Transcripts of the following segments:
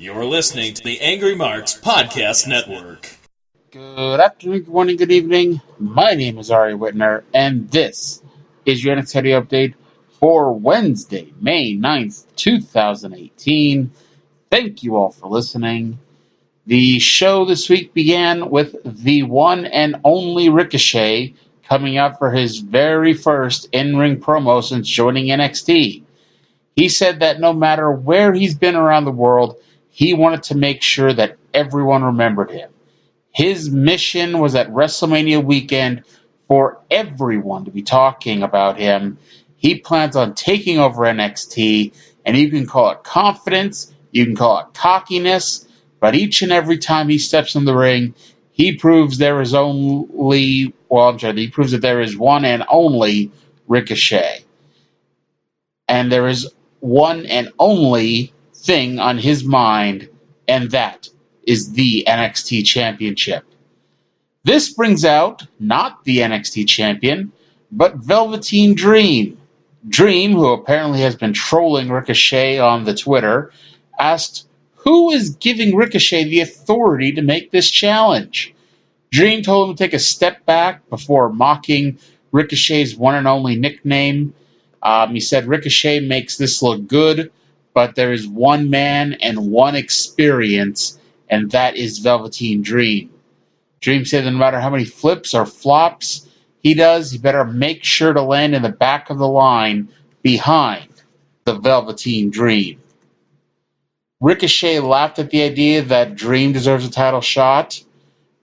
You're listening to the Angry Marks Podcast Network. Good afternoon, good morning, good evening. My name is Arya Whitner, and this is your NXT update for Wednesday, May 9th, 2018. Thank you all for listening. The show this week began with the one and only Ricochet coming out for his very first in-ring promo since joining NXT. He said that no matter where he's been around the world, he wanted to make sure that everyone remembered him. His mission was at WrestleMania weekend for everyone to be talking about him. He plans on taking over NXT, and you can call it confidence, you can call it cockiness, but each and every time he steps in the ring, he proves that there is one and only Ricochet. And there is one and only thing on his mind, and that is the NXT Championship. This brings out not the NXT Champion, but Velveteen Dream. Dream, who apparently has been trolling Ricochet on the Twitter, asked who is giving Ricochet the authority to make this challenge. Dream told him to take a step back before mocking Ricochet's one and only nickname. He said Ricochet makes this look good, but there is one man and one experience, and that is Velveteen Dream. Dream said that no matter how many flips or flops he does, he better make sure to land in the back of the line behind the Velveteen Dream. Ricochet laughed at the idea that Dream deserves a title shot.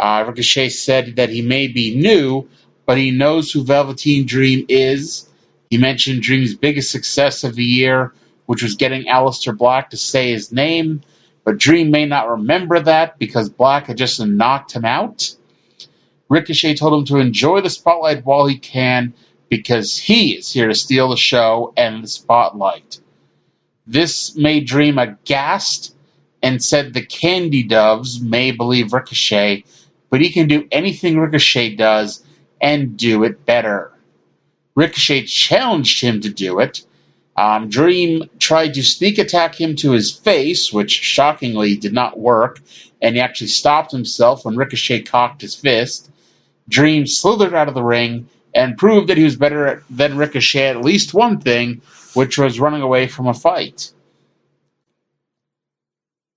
Ricochet said that he may be new, but he knows who Velveteen Dream is. He mentioned Dream's biggest success of the year, which was getting Aleister Black to say his name, but Dream may not remember that because Black had just knocked him out. Ricochet told him to enjoy the spotlight while he can because he is here to steal the show and the spotlight. This made Dream aghast and said the Candy Doves may believe Ricochet, but he can do anything Ricochet does and do it better. Ricochet challenged him to do it. Dream tried to sneak attack him to his face, which shockingly did not work, and he actually stopped himself when Ricochet cocked his fist. Dream slithered out of the ring and proved that he was better than Ricochet at least one thing, which was running away from a fight.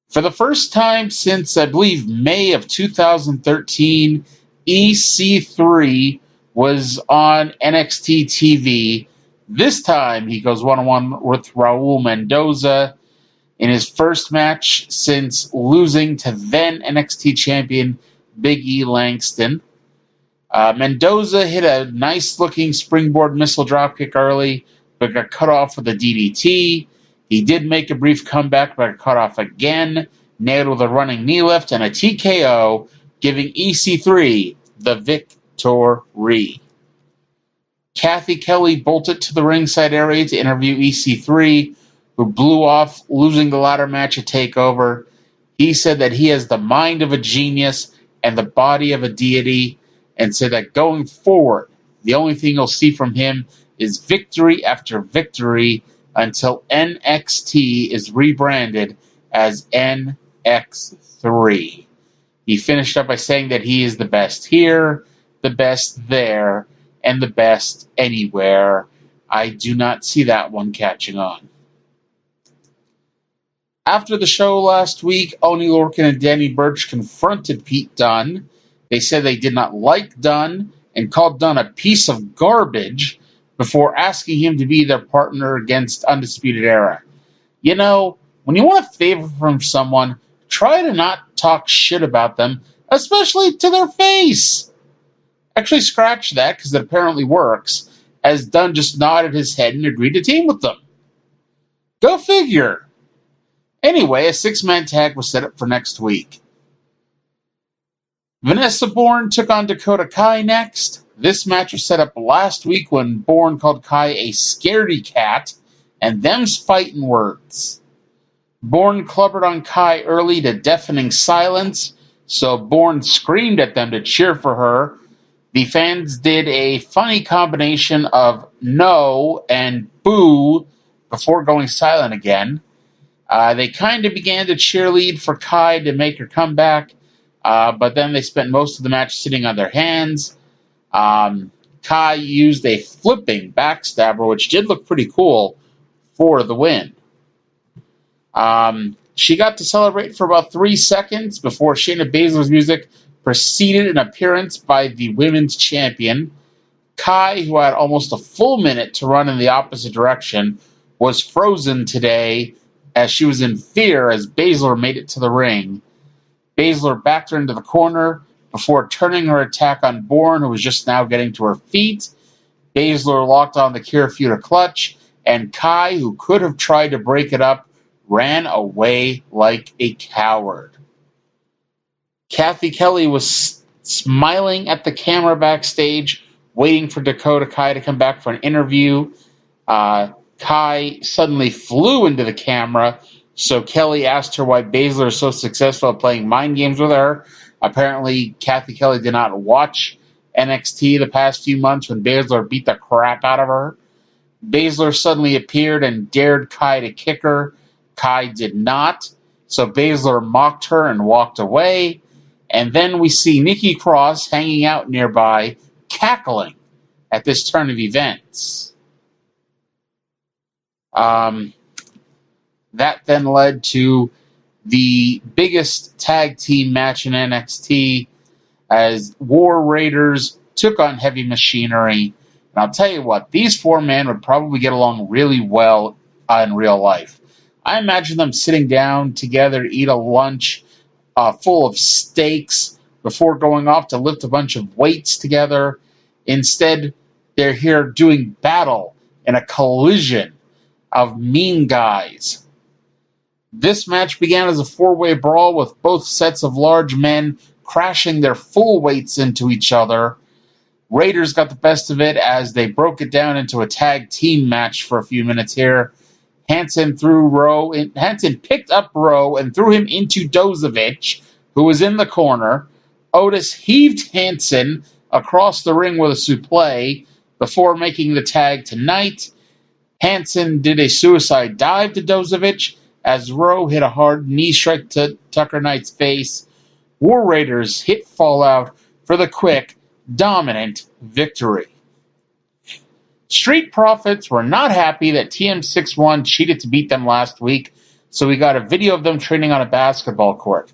For the first time since, I believe, May of 2013, EC3 was on NXT TV. This time, he goes one-on-one with Raul Mendoza in his first match since losing to then NXT champion Big E Langston. Mendoza hit a nice-looking springboard missile dropkick early, but got cut off with a DDT. He did make a brief comeback, but got cut off again, nailed with a running knee lift and a TKO, giving EC3 the victory. Kathy Kelly bolted to the ringside area to interview EC3, who blew off, losing the ladder match at TakeOver. He said that he has the mind of a genius and the body of a deity, and said that going forward, the only thing you'll see from him is victory after victory until NXT is rebranded as NX3. He finished up by saying that he is the best here, the best there, and the best anywhere. I do not see that one catching on. After the show last week, Oney Lorcan and Danny Burch confronted Pete Dunne. They said they did not like Dunne and called Dunne a piece of garbage before asking him to be their partner against Undisputed Era. You know, when you want a favor from someone, try to not talk shit about them, especially to their face. Actually, scratch that, because it apparently works, as Dunne just nodded his head and agreed to team with them. Go figure. Anyway, a six-man tag was set up for next week. Vanessa Bourne took on Dakota Kai next. This match was set up last week when Bourne called Kai a scaredy cat, and them's fighting words. Bourne clubbered on Kai early to deafening silence, so Bourne screamed at them to cheer for her. The fans did a funny combination of no and boo before going silent again. They kind of began to cheerlead for Kai to make her comeback, but then they spent most of the match sitting on their hands. Kai used a flipping backstabber, which did look pretty cool, for the win. She got to celebrate for about 3 seconds before Shayna Baszler's music preceded an appearance by the women's champion. Kai, who had almost a full minute to run in the opposite direction, was frozen today as she was in fear as Baszler made it to the ring. Baszler backed her into the corner before turning her attack on Bourne, who was just now getting to her feet. Baszler locked on the Kirifuda clutch, and Kai, who could have tried to break it up, ran away like a coward. Kathy Kelly was smiling at the camera backstage, waiting for Dakota Kai to come back for an interview. Kai suddenly flew into the camera, so Kelly asked her why Baszler is so successful at playing mind games with her. Apparently, Kathy Kelly did not watch NXT the past few months when Baszler beat the crap out of her. Baszler suddenly appeared and dared Kai to kick her. Kai did not, so Baszler mocked her and walked away. And then we see Nikki Cross hanging out nearby, cackling at this turn of events. That then led to the biggest tag team match in NXT as War Raiders took on Heavy Machinery. And I'll tell you what, these four men would probably get along really well in real life. I imagine them sitting down together to eat a lunch full of steaks before going off to lift a bunch of weights together. Instead, they're here doing battle in a collision of mean guys. This match began as a four-way brawl with both sets of large men crashing their full weights into each other. Raiders got the best of it as they broke it down into a tag team match for a few minutes here. Hansen picked up Rowe and threw him into Dozovic, who was in the corner. Otis heaved Hansen across the ring with a suplex before making the tag tonight. Hansen did a suicide dive to Dozovic as Rowe hit a hard knee strike to Tucker Knight's face. War Raiders hit Fallout for the quick, dominant victory. Street Profits were not happy that TM61 cheated to beat them last week, so we got a video of them training on a basketball court.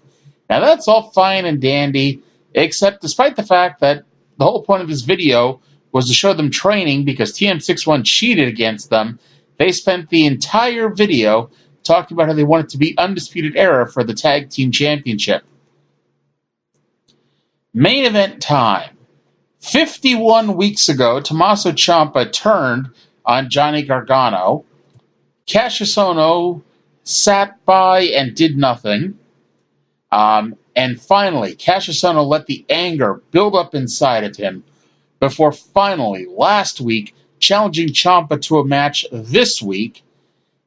Now that's all fine and dandy, except despite the fact that the whole point of this video was to show them training because TM61 cheated against them, they spent the entire video talking about how they wanted to be Undisputed Era for the Tag Team Championship. Main event time. 51 weeks ago, Tommaso Ciampa turned on Johnny Gargano. Kassius Ohno sat by and did nothing. And finally, Kassius Ohno let the anger build up inside of him before finally, last week, challenging Ciampa to a match this week.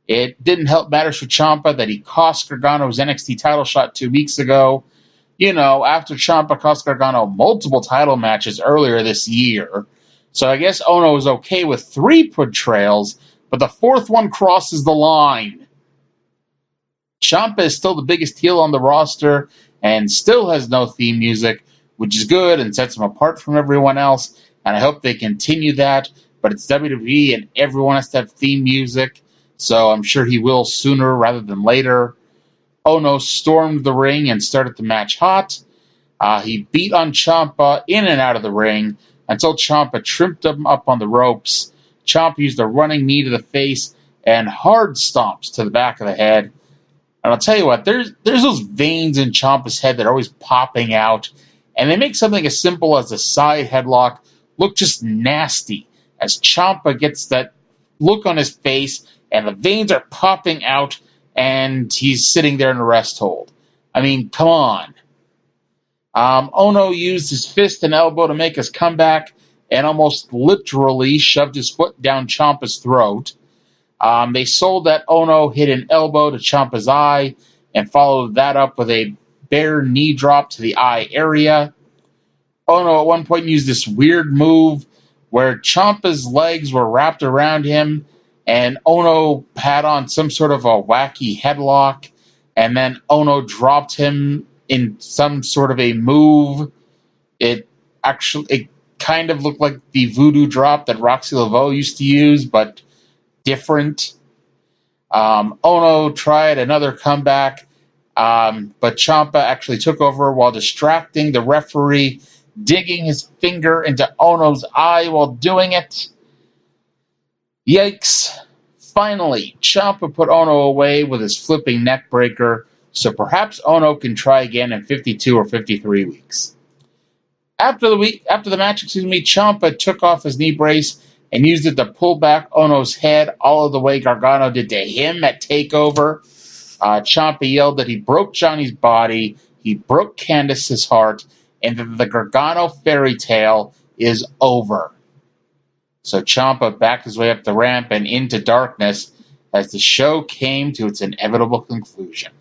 It didn't help matters for Ciampa that he cost Gargano his NXT title shot 2 weeks ago. You know, after Ciampa cost Gargano multiple title matches earlier this year. So I guess Ohno is okay with 3 portrayals, but the 4th one crosses the line. Ciampa is still the biggest heel on the roster and still has no theme music, which is good and sets him apart from everyone else, and I hope they continue that. But it's WWE and everyone has to have theme music, so I'm sure he will sooner rather than later. Ohno stormed the ring and started the match hot. He beat on Ciampa in and out of the ring until Ciampa tripped him up on the ropes. Ciampa used a running knee to the face and hard stomps to the back of the head. And I'll tell you what, there's those veins in Ciampa's head that are always popping out, and they make something as simple as a side headlock look just nasty as Ciampa gets that look on his face and the veins are popping out and he's sitting there in a rest hold. I mean, come on. Ohno used his fist and elbow to make his comeback and almost literally shoved his foot down Ciampa's throat. They sold that Ohno hit an elbow to Ciampa's eye and followed that up with a bare knee drop to the eye area. Ohno at one point used this weird move where Ciampa's legs were wrapped around him and Ohno had on some sort of a wacky headlock, and then Ohno dropped him in some sort of a move. It kind of looked like the voodoo drop that Roxy Laveau used to use, but different. Ohno tried another comeback, but Ciampa actually took over while distracting the referee, digging his finger into Ohno's eye while doing it. Yikes. Finally, Ciampa put Ohno away with his flipping neckbreaker, so perhaps Ohno can try again in 52 or 53 weeks. After the match, Ciampa took off his knee brace and used it to pull back Ohno's head all of the way Gargano did to him at TakeOver. Ciampa yelled that he broke Johnny's body, he broke Candice's heart, and that the Gargano fairy tale is over. So Ciampa backed his way up the ramp and into darkness as the show came to its inevitable conclusion.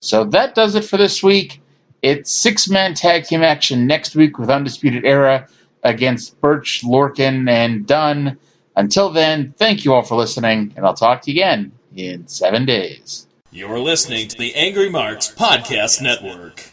So that does it for this week. It's 6-man tag team action next week with Undisputed Era against Birch, Lorcan, and Dunn. Until then, thank you all for listening, and I'll talk to you again in 7 days. You're listening to the Angry Marks Podcast Network.